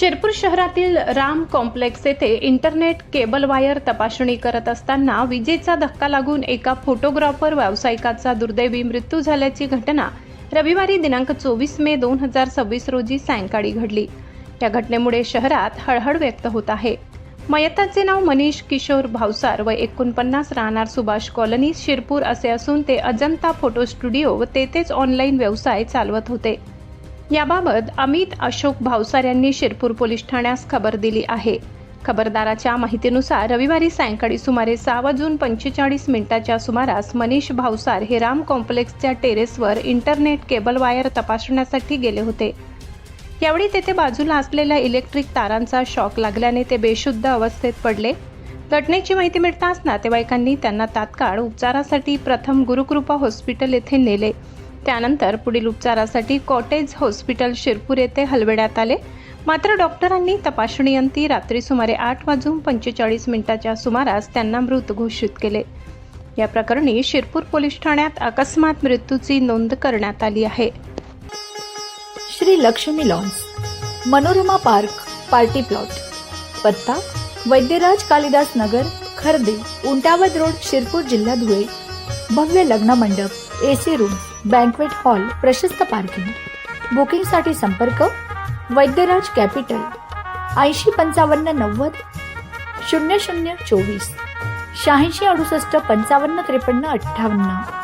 शिरपूर शहरातील राम कॉम्प्लेक्स येथे internet cable wire तपासणी करत असताना विजेचा धक्का लागून एका फोटोग्राफर व्यावसायिकाचा दुर्दैवी मृत्यू झाल्याची घटना रविवारी दिनांक 24 मे 2026 रोजी सायंकाळी घडली। या घटनेमुळे शहरात हळहळ व्यक्त होत आहे। मयताचे नाव मनीष किशोर भावसार वय 49 राहणार सुभाष कॉलनी शिरपूर असे असून ते अजंता फोटो स्टुडिओ व तेथेच ऑनलाईन व्यवसाय चालवत होते। याबाबत अमित अशोक भावसार यांनी शिरपूर पोलीस ठाण्यास खबर दिली आहे। खबरदाराच्या माहितीनुसार रविवारी सायंकाळी सुमारे 6:45 सुमारास मनीष भावसार हे राम कॉम्प्लेक्सच्या टेरेसवर इंटरनेट केबल वायर तपासण्यासाठी गेले होते। यावेळी तेथे बाजूला असलेल्या इलेक्ट्रिक तारांचा शॉक लागल्याने ते बेशुद्ध अवस्थेत पडले। घटनेची माहिती मिळताच नातेवाईकांनी त्यांना तात्काळ उपचारासाठी प्रथम गुरुकृपा हॉस्पिटल येथे नेले। त्यानंतर पुढील उपचारासाठी कॉटेज हॉस्पिटल शिरपूर येथे हलविण्यात आले। मात्र डॉक्टरांनी तपासणीअंती रात्री सुमारे 8:45 सुमारास त्यांना मृत घोषित केले। या प्रकरणी शिरपूर पोलीस ठाण्यात अकस्मात मृत्यूची नोंद करण्यात आली आहे। Shri Lakshmi lawns, Manorama park, party plot, पत्ता वैद्यराज कालिदास नगर, खर्दे, उंटावद रोड, शिरपूर जिल्हा धुळे। भव्य लग्न मंडप, एसी रूम, बँक्वेट हॉल, प्रशस्त पार्किंग। बुकिंग साठी संपर्क वैद्यराज कॅपिटल 805590 0024 86 68 55 53 58।